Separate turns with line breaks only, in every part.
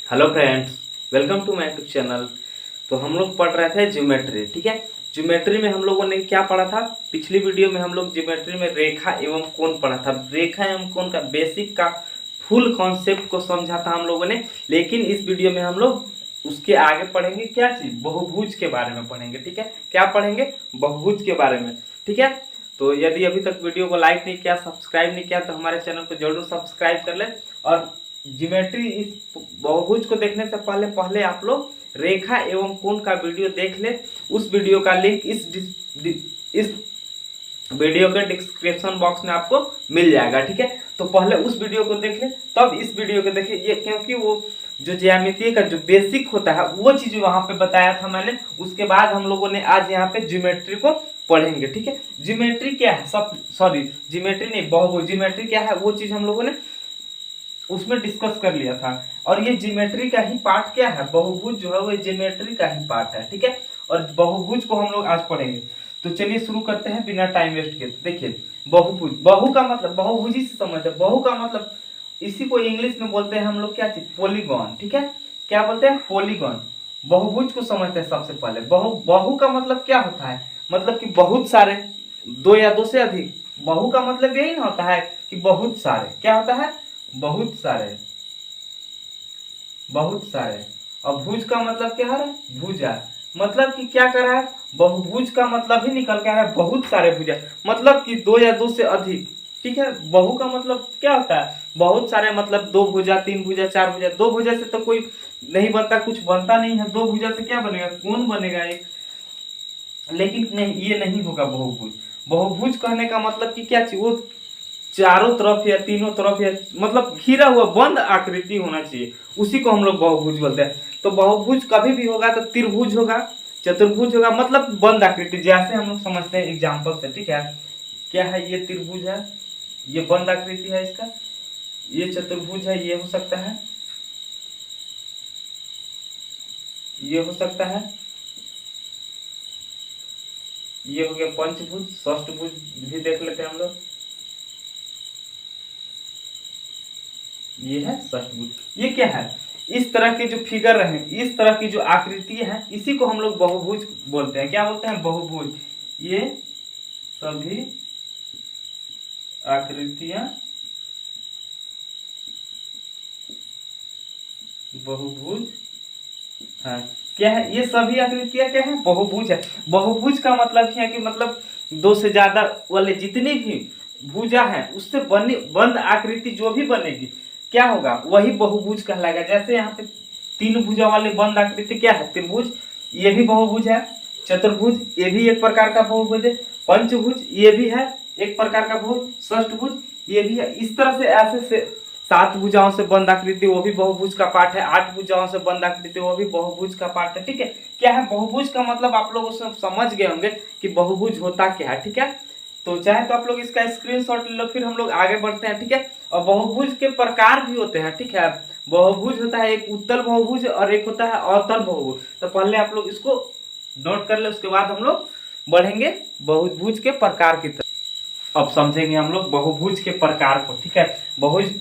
Hello friends, welcome to my YouTube channel. तो हम लोग पढ़ रहे थे ज्योमेट्री। ठीक है, ज्योमेट्री में हम लोगों ने क्या पढ़ा था? पिछली वीडियो में हम लोग ज्योमेट्री में रेखा एवं कोण पढ़ा था। रेखा एवं कोण का बेसिक का फुल कॉन्सेप्ट को समझा था हम लोगों ने। लेकिन इस वीडियो में हम लोग उसके आगे पढ़ेंगे क्या चीज? बहुभुज के बारे में पढ़ेंगे। ठीक है, क्या पढ़ेंगे? बहुभुज के बारे में। ठीक है, तो यदि अभी तक वीडियो को लाइक नहीं किया, सब्सक्राइब नहीं किया, तो हमारे चैनल को जरूर सब्सक्राइब कर ले। और ज्योमेट्री इस बहुभुज को देखने से पहले पहले आप लोग रेखा एवं कोण का वीडियो देख ले। उस वीडियो का लिंक इस वीडियो के डिस्क्रिप्शन बॉक्स में आपको मिल जाएगा। ठीक है, तो पहले उस वीडियो को देख ले, तब इस वीडियो को देखे। ये क्योंकि वो जो ज्यामिति का जो बेसिक होता है वो चीज वहां पे बताया था मैंने। उसके बाद हम लोगों ने आज यहाँ पे ज्योमेट्री को पढ़ेंगे। ठीक है, ज्योमेट्री क्या है? ज्योमेट्री नहीं, बहुभुज। ज्योमेट्री क्या है वो चीज हम लोगों ने उसमें डिस्कस कर लिया था। और ये ज्योमेट्री का ही पार्ट क्या है? बहुभुज जो है वो ज्योमेट्री का ही पार्ट है। ठीक है, और बहुभुज को हम लोग आज पढ़ेंगे। तो चलिए शुरू करते हैं बिना टाइम वेस्ट के। देखिए, बहुभुज, बहु का मतलब बहुभुजी से समझते हैं। बहु का मतलब इसी को इंग्लिश में बोलते हैं हम लोग क्या चीज? पॉलीगॉन। ठीक है, क्या बोलते हैं? पॉलीगॉन। बहुभुज को समझते हैं सबसे पहले। बहु का मतलब क्या होता है? मतलब कि बहुत सारे, दो या दो से अधिक। बहु का मतलब यही ना होता है कि बहुत सारे। क्या होता है? बहुत सारे, बहुत सारे। और भुज का मतलब क्या है? भुजा। मतलब कि क्या कर रहा है? बहुभुज का मतलब ही निकल के आ रहा है बहुत सारे भुजा, मतलब कि दो या दो से अधिक। ठीक है, बहु का मतलब क्या होता है? बहुत सारे, मतलब दो भुजा, तीन भुजा, चार भुजा। दो भुजा से तो कोई नहीं बनता, कुछ बनता नहीं है। दो भुजा से क्या बनेगा? कोण बनेगा एक। लेकिन नहीं, ये नहीं होगा बहुभुज। बहुभुज कहने का मतलब कि क्या चीज? वो चारों तरफ या तीनों तरफ या मतलब घिरा हुआ बंद आकृति होना चाहिए, उसी को हम लोग बहुभुज बोलते हैं। तो बहुभुज कभी भी होगा तो त्रिभुज होगा, चतुर्भुज होगा, मतलब बंद आकृति, जैसे हम लोग समझते हैं एग्जाम्पल से। ठीक है, क्या है? ये त्रिभुज है, ये बंद आकृति है इसका। ये चतुर्भुज है, ये हो सकता है, ये हो सकता है। ये हो गया पंचभुज। षष्ठभुज भी देख लेते हैं हम लोग। ये है षष्ठभुज। ये क्या है? इस तरह के जो फिगर हैं, इस तरह की जो आकृतियां हैं, इसी को हम लोग बहुभुज बोलते हैं। क्या बोलते हैं? बहुभुज। ये सभी आकृतियां बहुभुज है। क्या है? ये सभी आकृतियां क्या है? बहुभुज है। बहुभुज का मतलब है कि मतलब दो से ज्यादा वाले जितनी भी भुजा है उससे बनी बंद आकृति जो भी बनेगी, क्या होगा? वही बहुभुज कहलाएगा। जैसे यहाँ पे तीन भुजा वाले बंद आकृति क्या है? त्रिभुज, ये भी बहुभुज है। चतुर्भुज, ये भी एक प्रकार का बहुभुज है। पंचभुज, ये भी है एक प्रकार का बहुभुज। षष्ठभुज, ये भी है। इस तरह से ऐसे से सात भुजाओं से बंद आकृति, वो भी बहुभुज का पार्ट है। आठ भुजाओं से बंद आकृति, वो भी बहुभुज का पार्ट है। ठीक है, क्या है बहुभुज का मतलब? आप लोग समझ गए होंगे कि बहुभुज होता क्या है। ठीक है, तो चाहे तो आप लोग इसका स्क्रीनशॉट ले लो, फिर हम लोग आगे बढ़ते हैं। ठीक है, और बहुभुज के प्रकार भी होते हैं। ठीक है, बहुभुज होता है एक उत्तल बहुभुज और एक होता है अवतल बहुभुज। तो पहले आप लोग इसको नोट कर ले, उसके बाद हम लोग बढ़ेंगे बहुभुज के प्रकार की तरफ। अब समझेंगे हम लोग बहुभुज के प्रकार को। ठीक है, बहुभुज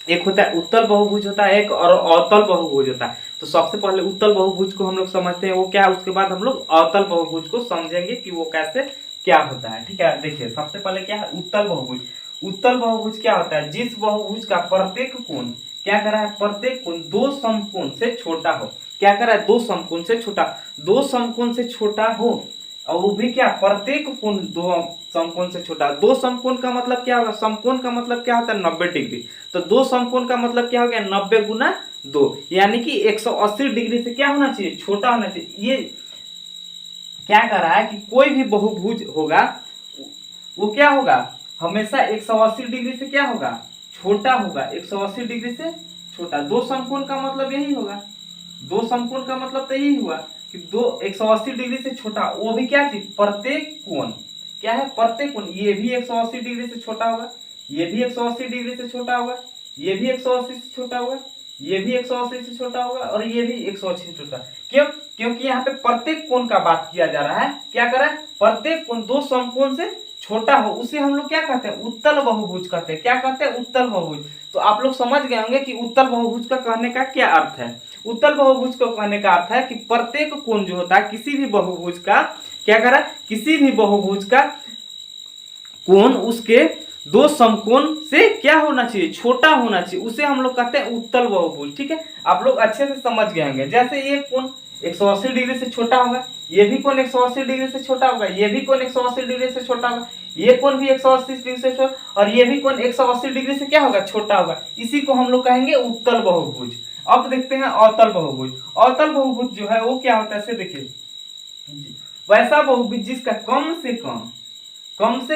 एक होता है उत्तल बहुभुज होता है एक, और अवतल बहुभुज होता है। तो सबसे पहले उत्तल बहुभुज को हम लोग समझते हैं वो क्या है, उसके बाद हम लोग अवतल बहुभुज को समझेंगे कि वो कैसे क्या होता है। ठीक है, देखिए सबसे पहले क्या है? उत्तल बहुभुज। उत्तल बहुभुज क्या होता है? जिस बहुभुज का प्रत्येक कोण क्या कर रहा है? प्रत्येक कोण दो समकोण से छोटा हो। क्या कर रहा है? दो समकोण से छोटा, दो समकोण से छोटा हो। और वो भी क्या? प्रत्येक कोण दो समकोण से छोटा। दो समकोण का मतलब क्या होगा? समकोण का मतलब क्या होता है? 90 डिग्री। तो दो समकोण का मतलब क्या हो गया? 90 गुना 2, यानी कि 180 डिग्री से क्या होना चाहिए? छोटा होना चाहिए। ये क्या कर रहा है कि कोई भी बहुभुज होगा वो क्या होगा? हमेशा 180 डिग्री से क्या होगा? छोटा होगा। 180 डिग्री से छोटा। दो समकोण का मतलब यही होगा। दो समकोण का मतलब तो यही हुआ कि दो 180 डिग्री से छोटा, वो भी क्या चीज? प्रत्येक कोण। क्या है? प्रत्येक कोण। ये भी 180 डिग्री से छोटा होगा, ये भी 180 डिग्री से छोटा होगा, ये भी 180 से छोटा होगा, ये भी 180 से छोटा होगा और ये भी 180 से छोटा। क्यों? क्योंकि यहाँ पे प्रत्येक कोण का बात किया जा रहा है। क्या कर रहा है? प्रत्येक कोण दो समकोण से छोटा हो उसे हम लोग क्या कहते हैं? उत्तल बहुभुज कहते हैं। क्या कहते हैं? उत्तल बहुभुज। तो आप लोग समझ गए होंगे कि उत्तल बहुभुज का कहने का क्या अर्थ है। उत्तल बहुभुज को कहने का अर्थ है कि प्रत्येक कोण जो होता है किसी भी बहुभुज का, क्या कर रहा है? किसी भी बहुभुज का कोण उसके दो समकोण से क्या होना चाहिए? छोटा होना चाहिए। उसे हम लोग कहते हैं उत्तल बहुभुज। ठीक है, आप लोग अच्छे से समझ गए होंगे। जैसे ये कोण 180 डिग्री से छोटा होगा, ये भी कोण 180 डिग्री से छोटा होगा, ये भी कोण 180 डिग्री से छोटा होगा, ये कोण भी 180 डिग्री से छोटा, और ये भी कोण 180 डिग्री से क्या होगा? छोटा होगा। इसी को हम लोग कहेंगे उत्तल बहुभुज। अब देखते हैं अवतल बहुभुज। अवतल बहुभुज जो है वो क्या होता है? देखिए, वैसा बहुभुज जिसका कम से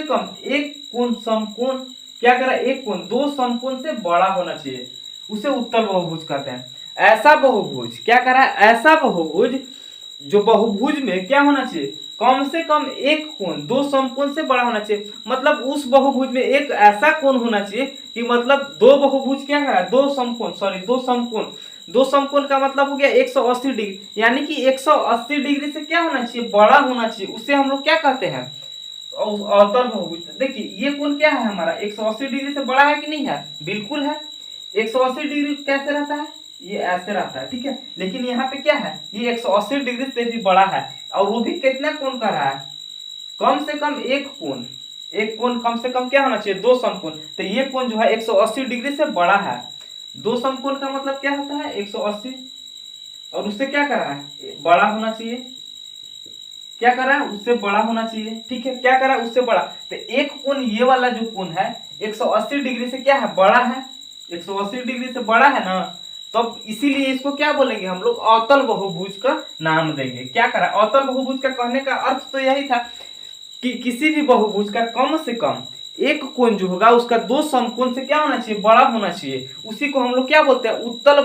कम एक कोण समकोण, क्या करा? एक कोण दो समकोण से बड़ा होना चाहिए, उसे उत्तल बहुभुज कहते हैं। ऐसा बहुभुज, क्या करा? ऐसा बहुभुज जो बहुभुज में क्या होना चाहिए? कम से कम एक कोण दो समकोण से बड़ा होना चाहिए। मतलब उस बहुभुज में एक ऐसा कोण होना चाहिए कि मतलब दो बहुभुज क्या करा? दो समकोण। दो समकोण का मतलब हो गया 180 डिग्री, यानी कि 180 डिग्री से क्या होना चाहिए? बड़ा होना चाहिए। उसे हम लोग क्या कहते हैं? अवतल बहुभुज। देखिए ये कोण क्या है हमारा? 180 डिग्री से बड़ा है कि नहीं है? बिल्कुल है। 180 डिग्री कैसे रहता है? ये ऐसे रहता है। ठीक है, लेकिन यहाँ पे क्या है? ये 180 डिग्री से भी बड़ा है, और वो भी कितना कोण कर रहा है? कम से कम एक कोण कम से कम क्या होना चाहिए? दो समकोण। तो ये कोण जो है 180 डिग्री से बड़ा है। दो समकोण का मतलब क्या होता है? 180, और उससे क्या कर रहा है? बड़ा होना चाहिए। क्या कर रहा है? उससे बड़ा होना चाहिए। ठीक है, क्या कर रहा है? उससे बड़ा। तो एक कोण, ये वाला जो कोण है 180 डिग्री से क्या है? बड़ा है। 180 डिग्री से बड़ा है ना, तो इसीलिए इसको क्या बोलेंगे हम लोग? अवतल बहुभुज का नाम देंगे। क्या करा? अवतल बहुभुज का कहने का अर्थ तो यही था कि किसी भी बहुभुज का कम से कम एक कोण जो होगा उसका दो समकोण से क्या होना चाहिए? बड़ा होना चाहिए। उसी को हम लोग क्या बोलते हैं? अवतल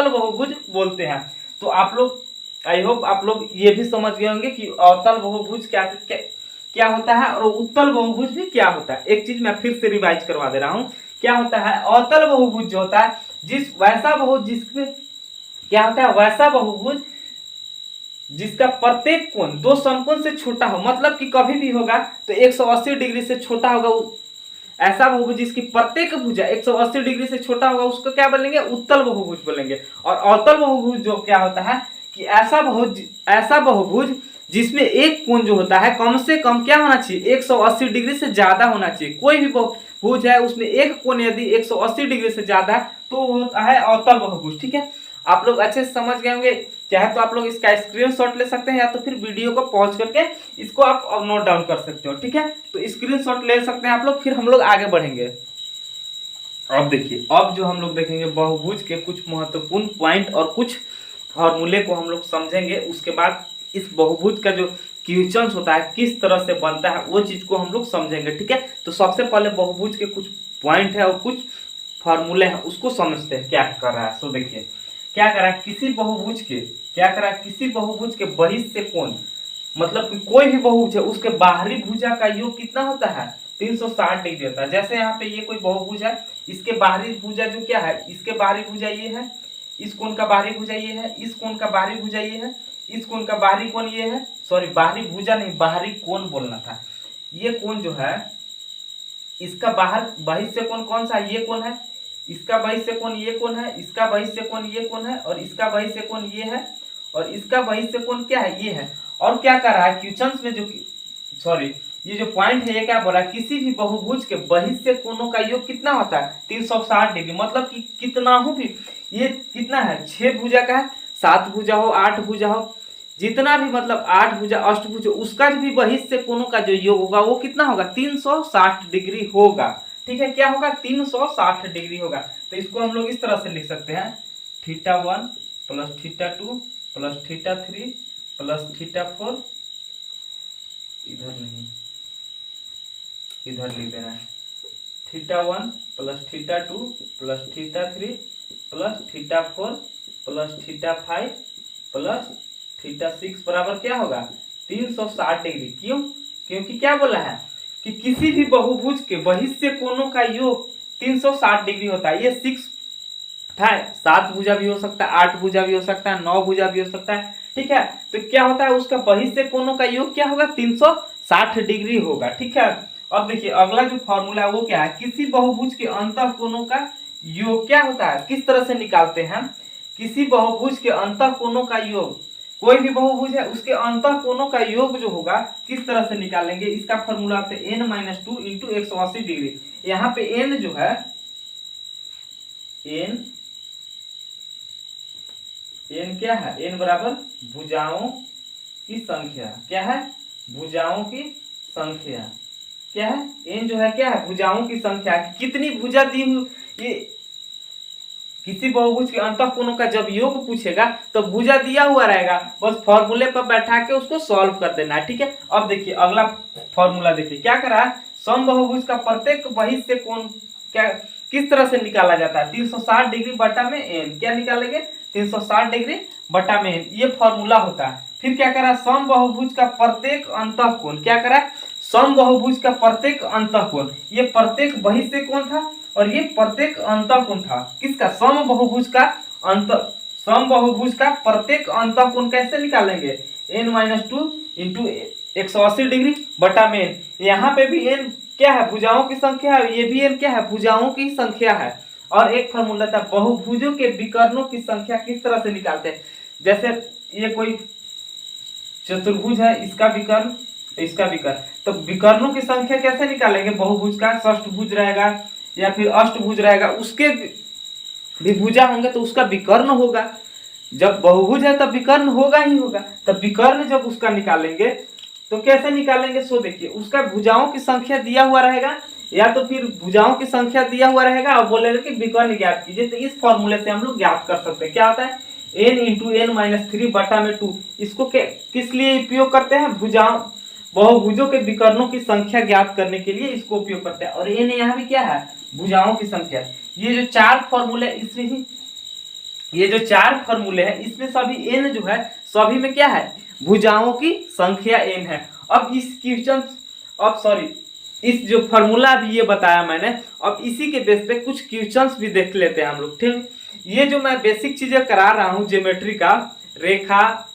बहुभुज बोलते हैं। तो आप लोग, आई होप आप लोग ये भी समझ गए होंगे कि अवतल बहुभुज क्या होता है और उत्तल बहुभुज भी क्या होता है। एक चीज मैं फिर से रिवाइज करवा दे रहा हूं। क्या होता है? अवतल बहुभुज जो होता है वैसा बहुभुज जिसका प्रत्येक कोण दो समकोण से छोटा हो। मतलब कि कभी भी होगा तो 180 डिग्री से छोटा होगा। ऐसा बहुभुज जिसकी प्रत्येक भुजा 180 डिग्री से छोटा होगा उसको क्या बोलेंगे? उत्तल बहुभुज बोलेंगे। और अवतल बहुभुज जो क्या होता है कि ऐसा बहुभुज जिसमें एक कोण जो होता है कम से कम क्या होना चाहिए? 180 डिग्री से ज्यादा होना चाहिए। कोई भी बहुभुज है उसमें एक कोण यदि 180 डिग्री से ज्यादा है तो होता है अवतल बहुभुज। ठीक है, आप लोग अच्छे से समझ गए होंगे। चाहे तो आप लोग इसका स्क्रीनशॉट ले सकते हैं या तो फिर वीडियो को पॉज करके इसको आप नोट डाउन कर सकते हो। ठीक है, तो स्क्रीनशॉट ले सकते हैं आप लोग, फिर हम लोग आगे बढ़ेंगे। अब देखिए, अब जो हम लोग देखेंगे बहुभुज के कुछ महत्वपूर्ण पॉइंट और कुछ फॉर्मूले को हम लोग समझेंगे। उसके बाद इस बहुभुज का जो क्वेश्चंस होता है किस तरह से बनता है वो चीज को हम लोग समझेंगे। ठीक है, तो सबसे पहले बहुभुज के कुछ पॉइंट है और कुछ फॉर्मूले हैं, उसको समझते हैं क्या कर रहा है। तो देखिए क्या कर रहा है? किसी बहुभुज के बहिष्य कोण, मतलब कि कोई भी बहुभुज है उसके बाहरी भुजा का योग कितना होता है? 360 डिग्री होता है। जैसे यहाँ पे ये कोई बहुभुज है, इसके बाहरी भुजा जो क्या है? इसके बाहरी भुजा ये है, इस कोण का बाहरी भुजा ये है, इस कोण का बाहरी भुजा ये है, इस कोण का बाहरी कोण ये है। सॉरी, बाहरी भुजा नहीं, बाहरी कोण बोलना था। ये कोण जो है इसका बहिष्य कोण कौन सा है? ये कोण है। इसका बहिष्य कोण ये कोण है, इसका बहिष्य कोण ये कोण है, और इसका बहिष्य कोण ये है, और इसका बहिष्य कोण क्या है? ये है। और क्या कर रहा है क्वेश्चंस में ये जो पॉइंट है ये क्या बोल रहा है? किसी भी बहुभुज के बहिष्य कोणों का योग कितना होता है? 360 डिग्री। मतलब कि कितना हो भी, ये कितना है? 6 भुजा का है, 7 भुजा हो, 8 भुजा हो, जितना भी मतलब 8 भुजा, अष्टभुज, उसका भी बहिष्य कोणों का जो योग होगा वो कितना होगा? 360 डिग्री होगा। ठीक है, क्या होगा? 360 डिग्री होगा। तो इसको हम लोग इस तरह से लिख सकते हैं, θ1 प्लस θ2 प्लस θ3 प्लस θ4, इधर नहीं, इधर लिख देना है, θ1 plus θ2 plus θ3 plus θ4 plus θ5 plus θ6 बराबर क्या होगा? 360 डिग्री। क्यों? क्योंकि क्या बोला है कि किसी भी बहुभुज के बहिष्य कोणों का योग 360 डिग्री होता है। ये 6 7 भुजा भी हो सकता है, 8 भुजा भी हो सकता है, 9 भुजा भी हो सकता है, ठीक है। तो क्या होता है उसका बहिष्ठ कोणों का योग क्या होगा, 360 डिग्री होगा, ठीक है। अब देखिए अगला जो फॉर्मूला है वो क्या है, किसी बहुभुज के अंतः कोणों का योग क्या होता है, किस तरह से निकालते हैं, किसी बहुभुज के अंतः कोणों का योग, कोई भी बहुभुज है उसके अंतः कोणों का योग जो होगा किस तरह से निकालेंगे, इसका फॉर्मूला होता है n-2 इंटू 180 डिग्री। यहाँ पे n जो है, n क्या है, n बराबर भुजाओं की संख्या, क्या है, भुजाओं की संख्या, क्या है, n जो है क्या है, भुजाओं की संख्या, कितनी भुजा दी हुई, ये किसी बहुभुज के अंतः कोणों का जब योग पूछेगा तो भुजा दिया हुआ रहेगा, बस फॉर्मूले पर बैठा के उसको सॉल्व कर देना है, ठीक है। अब देखिए अगला फॉर्मूला देखिए क्या करा है, समबाहुभुज का प्रत्येक बहिष्ठ कोण क्या किस तरह से निकाला जाता है, 360 डिग्री बटा में n, क्या निकालेंगे, 360 डिग्री बटा में n, ये फॉर्मूला होता है। फिर क्या करा, समबाहुभुज का प्रत्येक अंतः कोण, क्या करा, समबाहुभुज का प्रत्येक अंतः कोण, ये प्रत्येक बहिष्ठ कोण था और ये प्रत्येक अंतः कोण था, किसका, समबाहुभुज का समबाहुभुज का प्रत्येक अंतः कोण कैसे निकालेंगे, n-2 इंटू 180 डिग्री बटा में n, यहाँ पे भी n क्या है, भुजाओं की संख्या है, ये भी n क्या है, भुजाओं की संख्या है। और एक फॉर्मूला था बहुभुजों के विकर्णों की संख्या किस तरह से निकालते हैं, जैसे ये कोई चतुर्भुज है, इसका विकर्ण, इसका विकर्ण, तो विकर्णों की संख्या कैसे निकालेंगे, बहुभुज का षष्ठभुज रहेगा या फिर अष्टभुज रहेगा, उसके भी भुजा होंगे तो उसका विकर्ण होगा, जब बहुभुज है तब विकर्ण होगा ही होगा, तब विकर्ण जब उसका निकालेंगे तो कैसे निकालेंगे, सो देखिए उसका भुजाओं की संख्या दिया हुआ रहेगा या तो फिर भुजाओं की संख्या दिया हुआ रहेगा और बोलेगा कि विकर्ण ज्ञात कीजिए, तो इस फॉर्मूले से हम लोग ज्ञात कर सकते हैं, क्या होता है, n इंटू n-3 बटा में 2, इसको किस लिए उपयोग करते हैं, भुजाओं बहुभुजों के विकर्णों की संख्या ज्ञात करने के लिए इसको उपयोग करते हैं। और n यहाँ भी क्या है, भुजाओं की संख्या। ये जो 4 फॉर्मूले इसमें ही, ये जो 4 फॉर्मूले हैं इसमें सभी n जो है सभी में क्या है, भुजाओं की संख्या n है। अब इस क्वेश्चन, अब सॉरी इस जो फॉर्मूला भी ये बताया मैंने, अब इसी के बेस पे कुछ क्वेश्चंस भी देख लेते हैं हम लोग, ठीक। ये जो मैं बेसिक चीजें करा रहा हूँ ज्योमेट्री का, रेखा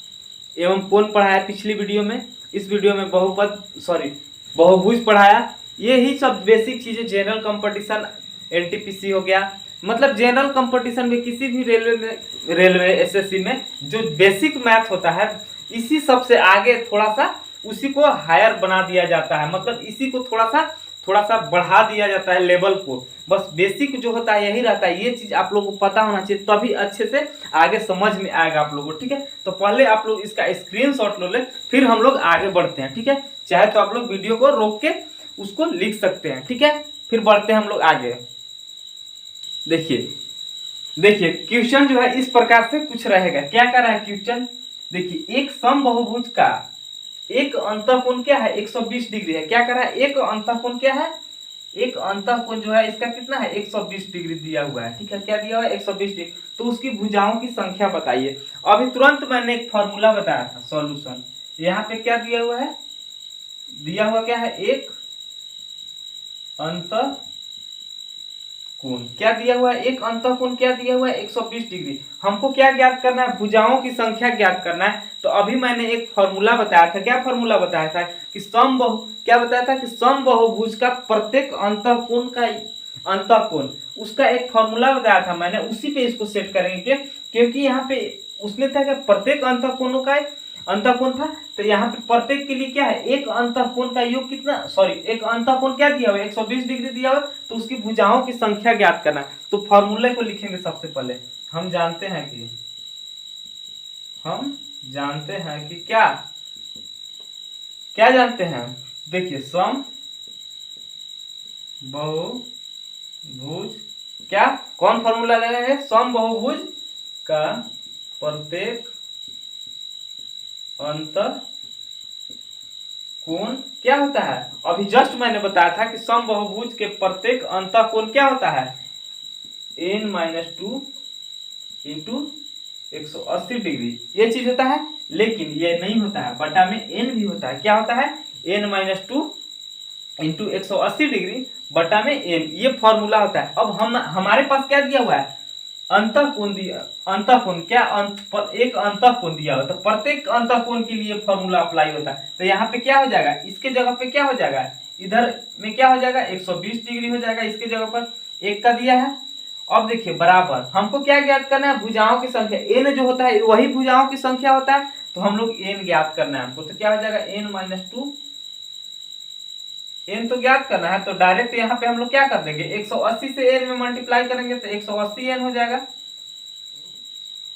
एवं कोण पढ़ाया पिछली वीडियो में, इस वीडियो में बहुभुज पढ़ाया, ये ही सब बेसिक चीजें, जनरल कंपटीशन एनटीपीसी हो गया, मतलब जनरल कंपटीशन में किसी भी रेलवे एसएससी में जो बेसिक मैथ होता है, इसी सबसे आगे थोड़ा सा उसी को हायर बना दिया जाता है, मतलब इसी को थोड़ा सा बढ़ा दिया जाता है लेवल को, बस बेसिक जो होता है यही रहता है। ये चीज आप लोगों को पता होना चाहिए, तभी अच्छे से आगे समझ में आएगा आप लोगों को, ठीक है। तो पहले आप लोग इसका स्क्रीनशॉट लो ले, फिर हम लोग आगे बढ़ते हैं, ठीक है। चाहे तो आप लोग वीडियो को रोक के उसको लिख सकते हैं, ठीक है। फिर बढ़ते हैं हम लोग आगे। देखिए क्वेश्चन जो है इस प्रकार से कुछ रहेगा, क्या कर रहा है क्वेश्चन, देखिए एक समबाहुभुज का एक अंतःकोण क्या है, 120 डिग्री है, क्या कर रहा है, एक अंतःकोण क्या है, एक अंतःकोण जो है इसका कितना है, 120 डिग्री दिया हुआ है, ठीक है, क्या दिया हुआ है, 120 डिग्री, तो उसकी भुजाओं की संख्या बताइए। अभी तुरंत मैंने एक फॉर्मूला बताया था सॉल्यूशन, यहाँ पे क्या दिया हुआ है, दिया हुआ क्या है, एक अंतःकोण, क्या दिया हुआ है, एक अंतःकोण क्या दिया हुआ है, 120 डिग्री। हमको क्या ज्ञात करना है, भुजाओं की संख्या ज्ञात करना है। तो अभी मैंने एक फॉर्मूला बताया था, क्या फॉर्मूला बताया था कि क्या बताया था कि समबाहुभुज का प्रत्येक अंतःकोण का अंतःकोण, उसका एक फॉर्मूला बताया था मैंने, उसी पे इसको सेट करेंगे, क्योंकि यहाँ पे उसने था कि प्रत्येक अंतःकोणों का अंतःकोण था, तो यहाँ पे प्रत्येक के लिए क्या है, एक अंतःकोण का योग कितना, एक अंतःकोण क्या दिया हुआ है, 120 डिग्री दिया हुआ, तो उसकी भुजाओं की संख्या ज्ञात करना। तो फॉर्मूले को लिखेंगे सबसे पहले, हम जानते हैं कि क्या जानते हैं, देखिए समबाहुभुज क्या, कौन फॉर्मूला लगा है, समबाहुभुज का प्रत्येक अंतःकोण क्या होता है, अभी जस्ट मैंने बताया था कि समबाहुभुज के प्रत्येक अंतःकोण क्या होता है, n-2 इंटू 180 डिग्री, ये चीज होता है। लेकिन ये नहीं होता है, बटा में n भी होता है, क्या होता है, n-2 इंटू 180 डिग्री बटा में n, ये फॉर्मूला होता है। अब हमारे पास क्या दिया हुआ है, अंतःकोण दिया, अंतःकोण क्या एक अंतःकोण दिया होता है, प्रत्येक अंतःकोण के लिए फॉर्मूला अप्लाई होता है। तो यहाँ पे क्या हो जाएगा, इसके जगह पे क्या हो जाएगा, इधर में क्या हो जाएगा 120 डिग्री हो जाएगा, इसके जगह पर एक का दिया है। अब देखिए बराबर हमको क्या ज्ञात करना है, भुजाओं की संख्या। एन जो होता है वही भुजाओं की संख्या होता है, तो हम लोग एन ज्ञात करना है हमको। तो क्या हो जाएगा एन माइनस 2, एन तो ज्ञात करना है, तो डायरेक्ट यहाँ पे हम लोग क्या कर देंगे 180 से एन में मल्टीप्लाई करेंगे तो 180 एन हो जाएगा,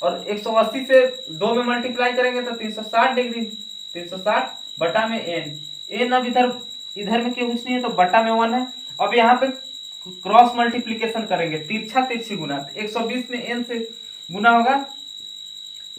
और 180 से 2 में मल्टीप्लाई करेंगे तो 360 डिग्री, 360 बटा में एन। एन अब इधर इधर में क्यों कुछ नहीं है तो बटा में 1 है। अब यहाँ पे क्रॉस मल्टीप्लीकेशन करेंगे, तिरछा तिरछी गुना, तो 120 में एन से गुना होगा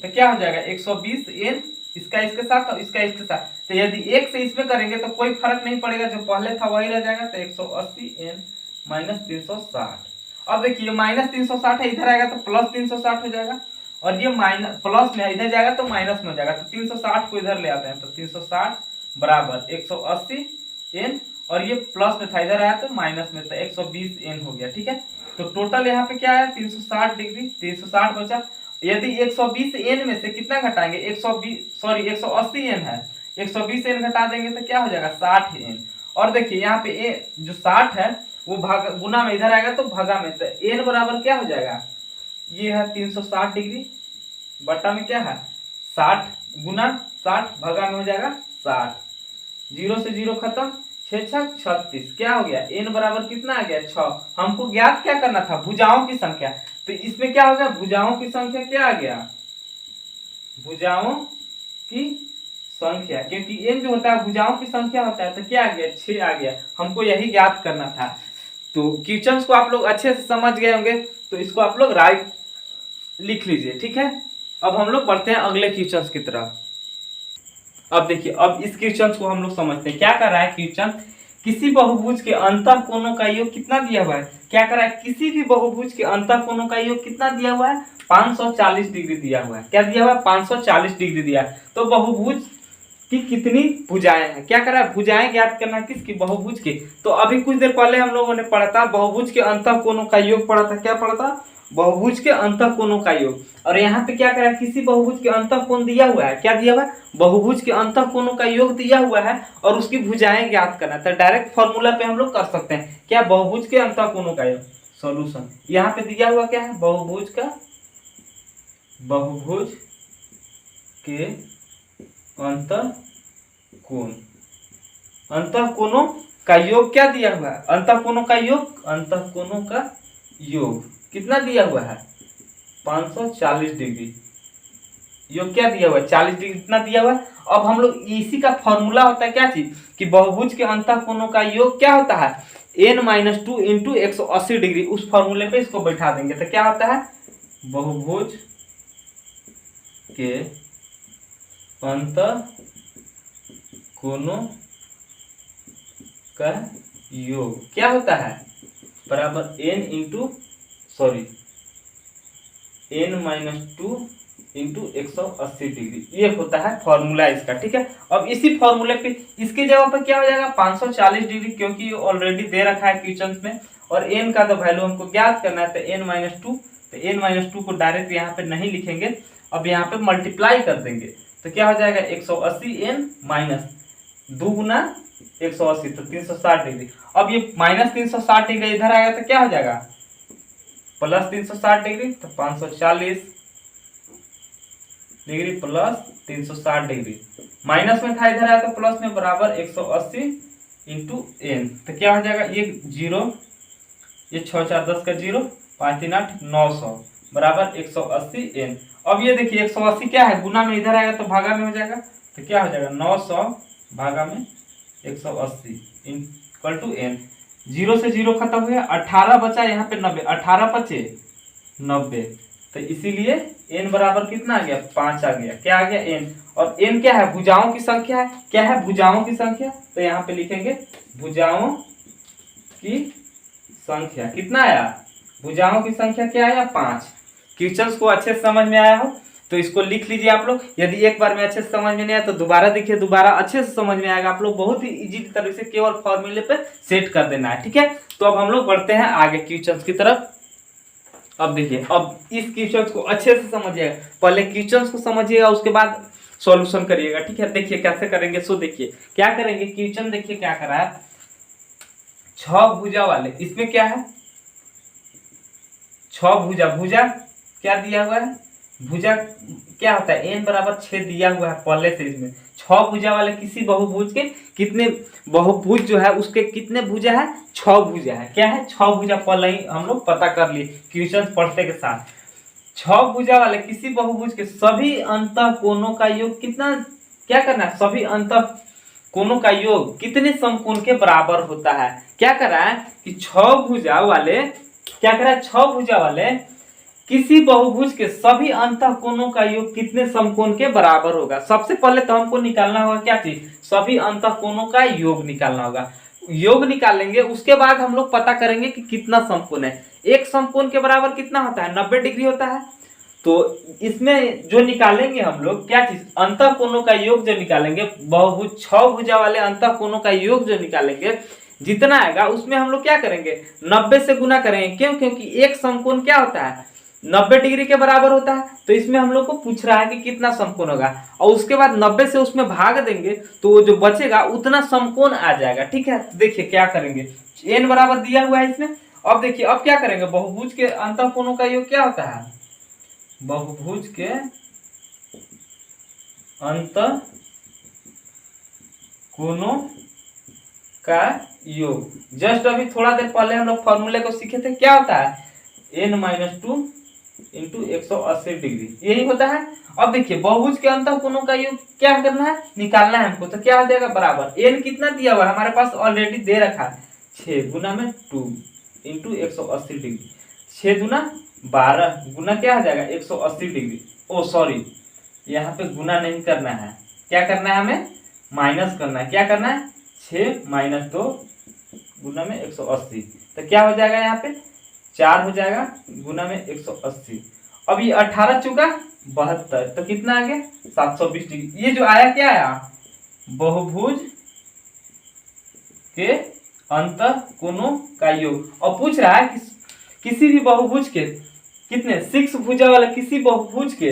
तो क्या हो जाएगा 120 एन, इसका इसके साथ और इसका इसके साथ। तो यदि एक से इसमें करेंगे तो कोई फर्क नहीं पड़ेगा, जो पहले था वही रह जाएगा। तो 180 एन माइनस 360। अब देखिए माइनस 360 है, इधर आएगा तो प्लस 360 हो जाएगा, और ये माइनस प्लस में इधर जाएगा तो माइनस में हो जाएगा। तो 360 को इधर ले आते हैं, तो 360 बराबर 180 एन, और ये प्लस में था इधर आया तो माइनस में, तो 120 एन हो गया। ठीक है, तो टोटल यहाँ पे क्या है 360 डिग्री, 360 बचा। यदि 120 एन में से कितना घटाएंगे 180 एन है, 120 एन घटा देंगे तो क्या हो जाएगा 60 एन। और देखिए यहाँ पे ए जो 60 है वो भाग गुना में इधर आएगा तो भागा में, तो एन बराबर क्या हो जाएगा, ये है 360 डिग्री बटा में क्या है 60 गुना 60 भागा में हो जाएगा 60, 0 से 0 खत्म, 6 6 36, क्या हो गया एन बराबर कितना आ गया 6। हमको ज्ञात क्या करना था भुजाओं की संख्या, तो इसमें क्या हो गया भुजाओं की संख्या क्या आ गया, भुजाओं की संख्या, क्योंकि एन जो होता है भुजाओं की संख्या होता है, तो क्या आ गया 6 आ गया। हमको यही ज्ञात करना था। तो क्वेश्चंस को आप लोग अच्छे से समझ गए होंगे, तो इसको आप लोग राइट लिख लीजिए। ठीक है, अब हम लोग बढ़ते हैं अगले क्वेश्चंस की तरफ। अब देखिए, अब इस क्वेश्चन को हम लोग समझते हैं। क्या कर रहा है क्वेश्चन, किसी बहुभुज के अंतःकोणों का योग कितना दिया हुआ है। क्या कर रहा है, किसी भी बहुभुज के अंतःकोणों का योग कितना दिया हुआ है 540 डिग्री दिया हुआ है। क्या दिया हुआ है 540 डिग्री दिया है। तो बहुभुज की कितनी भुजाएं हैं, क्या कर रहा है भुजाएं ज्ञात करना है, किसकी बहुभुज की। तो अभी कुछ देर पहले हम लोगों ने पढ़ा था बहुभुज के अंतःकोणों का योग पढ़ा था। क्या पढ़ा था, बहुभुज के अंतःकोणों का योग। और यहाँ पे क्या करा, किसी बहुभुज के अंतःकोण दिया हुआ है, क्या दिया हुआ है बहुभुज के अंतःकोणों का योग दिया हुआ है, और उसकी भुजाएं ज्ञात करना है। तो डायरेक्ट फॉर्मूला पे हम लोग कर सकते हैं, क्या बहुभुज के अंतःकोणों का योग। सॉल्यूशन यहाँ पे दिया हुआ क्या है, बहुभुज के अंतःकोण, अंतःकोणों का योग क्या दिया हुआ है, अंतःकोणों का योग, अंतःकोणों का योग कितना दिया हुआ है 540 डिग्री। योग क्या दिया हुआ है 40 डिग्री, कितना दिया हुआ है। अब हम लोग इसी का फॉर्मूला होता है क्या चीज, कि बहुभुज के अंतःकोणों का योग क्या होता है n-2 इंटू 180 डिग्री। उस फॉर्मूले पे इसको बैठा देंगे तो क्या होता है, बहुभुज के अंतःकोणों का योग क्या होता है बराबर n-2 इंटू 180 डिग्री। ये होता है फॉर्मूला इसका। ठीक है, अब इसी फॉर्मूले पे इसके जगह पर क्या हो जाएगा 540 डिग्री, क्योंकि ऑलरेडी दे रखा है क्वेश्चन में, और n का तो वैल्यू हमको ज्ञात करना है, तो n-2, तो n-2 को डायरेक्ट यहाँ पे नहीं लिखेंगे, अब यहाँ पे मल्टीप्लाई कर देंगे तो क्या हो जाएगा 180 n माइनस 2 गुना 180 तो 360 डिग्री। अब ये माइनस 360 डिग्री इधर आएगा तो क्या हो जाएगा प्लस 360 डिग्री, तो 540 डिग्री प्लस 360 डिग्री, माइनस में था इधर आया तो प्लस में, बराबर 180 इंटू एन। तो क्या हो जाएगा ये 0, ये 6 4 10 का 0, 5 3 8 900 बराबर 180 एन। अब ये देखिए 180 क्या है गुना में इधर आएगा तो भागा में हो जाएगा, तो क्या हो जाएगा 900 भागा में 180 इक्वल टू एन। 0 से 0 खत्म हुआ, 18 बचा यहाँ पे 90, 18 बचे 90, तो इसीलिए n बराबर कितना आ गया 5 आ गया। क्या आ गया n, और n क्या है भुजाओं की संख्या है। क्या है भुजाओं की संख्या, तो यहाँ पे लिखेंगे भुजाओं की संख्या कितना आया, भुजाओं की संख्या क्या आया 5। क्वेश्चंस को अच्छे से समझ में आया हो तो इसको लिख लीजिए आप लोग। यदि एक बार में अच्छे से समझ में नहीं आया तो दोबारा देखिए, दोबारा अच्छे से समझ में आएगा आप लोग। बहुत ही इजी तरह से केवल फॉर्मूले पे सेट कर देना है। ठीक है, तो अब हम लोग बढ़ते हैं आगे क्वेश्चंस की तरफ। अब देखिए, अब इस क्वेश्चन को अच्छे से समझिएगा, पहले क्वेश्चन को समझिएगा उसके बाद सॉल्यूशन करिएगा, ठीक है। देखिए कैसे करेंगे, सो देखिए क्या करेंगे, क्वेश्चन देखिए क्या करा है, 6 भुजा वाले, इसमें क्या है 6 भुजा, भुजा क्या दिया हुआ है, भुजा क्या होता है n बराबर 6 दिया हुआ है पहले से, इसमें 6 भुजा वाले किसी बहुभुज के कितने, बहुभुज जो है उसके कितने भुजा है, 6 भुजा है, क्या है 6 भुजा, पहले ही हम लोग पता कर लिए क्वेश्चन पढ़ते के साथ। 6 भुजा वाले किसी बहुभुज के सभी अंतः कोणों का योग कितना, क्या करना है, सभी अंतः कोणों का योग कितने समकोण के बराबर होता है। क्या कर रहा है कि 6 भुजा वाले, क्या कर रहा है 6 भुजा वाले किसी बहुभुज के सभी अंतः कोणों का योग कितने समकोण के बराबर होगा। सबसे पहले तो हमको निकालना होगा क्या चीज, सभी अंतः कोणों का योग निकालना होगा। योग निकालेंगे उसके बाद हम लोग पता करेंगे कि कितना समकोण है। एक समकोण के बराबर कितना होता है, 90 डिग्री होता है। तो इसमें जो निकालेंगे हम लोग क्या चीज, अंतः कोणों का योग जो निकालेंगे, बहुभुज 6 भुजा वाले अंतः कोणों का योग जो निकालेंगे, जितना आएगा उसमें हम लोग क्या करेंगे, 90 से गुना करेंगे। क्यों, क्योंकि एक समकोण क्या होता है 90 डिग्री के बराबर होता है। तो इसमें हम लोग को पूछ रहा है कि कितना समकोण होगा, और उसके बाद 90 से उसमें भाग देंगे तो जो बचेगा उतना समकोण आ जाएगा, ठीक है। तो देखिए क्या करेंगे, n बराबर दिया हुआ है इसमें। अब देखिए अब क्या करेंगे, बहुभुज के अंतः कोणों का योग क्या होता है, बहुभुज के अंतः कोणों का योग, जस्ट अभी थोड़ा देर पहले हम लोग फॉर्मूले को सीखे थे, क्या होता है n-2 इंटू 180 डिग्री, यही होता है। अब देखिए बहुभुज के अंतः कोणों का योग क्या करना है, निकालना है हमको। तो क्या हो जाएगा, बराबर n कितना दिया हुआ है हमारे पास ऑलरेडी दे रखा है, 6 गुना में 2 इंटू 180 डिग्री, 6 गुना 12 गुना क्या हो जाएगा 180 डिग्री। ओ सॉरी, यहाँ पे गुना नहीं करना है, क्या करना है हमें, माइनस करना है। क्या करना है, 6 माइनस 2 गुना में 180, तो क्या हो जाएगा यहाँ पे 4 हो जाएगा गुना में 180। अब ये 18 चुका 72, तो कितना आ गया 720 डिग्री। ये जो आया क्या आया, बहुभुज के अंतः कोणों का योग। और पूछ रहा है कि किसी भी बहुभुज के कितने, 6 भुजा वाले किसी बहुभुज के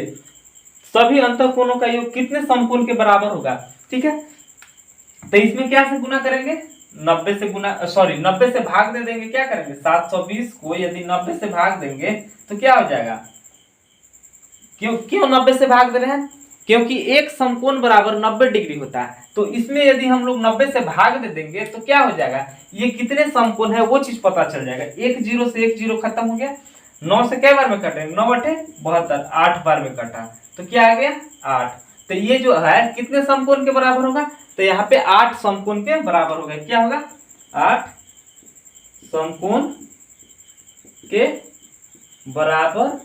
सभी अंतः कोणों का योग कितने समकोण के बराबर होगा, ठीक है। तो इसमें क्या से गुना करेंगे, 90 से गुना, सॉरी 90 से भाग दे देंगे। क्या करेंगे, 720 को यदि 90 से भाग देंगे तो क्या हो जाएगा, क्यों 90 से भाग दे रहे हैं, क्योंकि एक समकोण बराबर 90 डिग्री होता है। तो इसमें यदि हम लोग 90 से भाग दे देंगे तो क्या हो जाएगा, ये कितने समकोण है वो चीज पता चल जाएगा। एक जीरो से एक जीरो खत्म हो गया, 9 से कई बार में कटेंगे, 9 बटे 72, 8 बार में कटा, तो क्या आ गया 8। तो ये जो है कितने समकोण के बराबर होगा, तो यहाँ पे 8 समकोण के बराबर होगा। क्या होगा, 8 समकोण के बराबर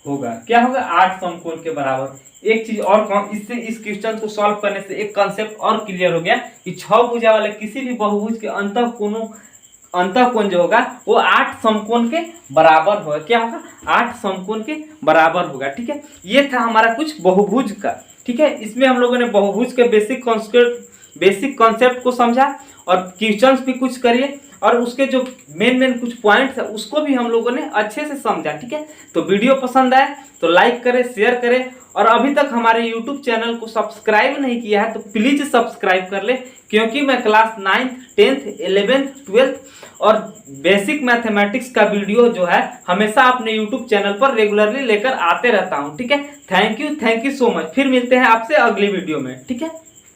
होगा। क्या होगा, 8 समकोण के बराबर। एक चीज और, इससे इस क्वेश्चन को सॉल्व करने से एक कंसेप्ट और क्लियर हो गया कि 6 भुजा वाले किसी भी बहुभुज के अंतः कोण जो होगा वो 8 समकोण के बराबर होगा। क्या होगा, 8 समकोण के बराबर होगा, ठीक है। ये था हमारा कुछ बहुभुज का, ठीक है। इसमें हम लोगों ने बहुभुज के बेसिक कॉन्सेप्ट को समझा और क्वेश्चंस भी कुछ करिए, और उसके जो मेन कुछ पॉइंट्स है उसको भी हम लोगों ने अच्छे से समझा, ठीक है। तो वीडियो पसंद आए तो लाइक करें, शेयर करें, और अभी तक हमारे यूट्यूब चैनल को सब्सक्राइब नहीं किया है तो प्लीज सब्सक्राइब कर ले, क्योंकि मैं class 9th 10th 11th 12th और बेसिक मैथमेटिक्स का वीडियो जो है हमेशा अपने यूट्यूब चैनल पर रेगुलरली लेकर आते रहता हूँ, ठीक है। Thank you so much. फिर मिलते हैं आपसे अगली वीडियो में, ठीक है,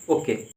ओके।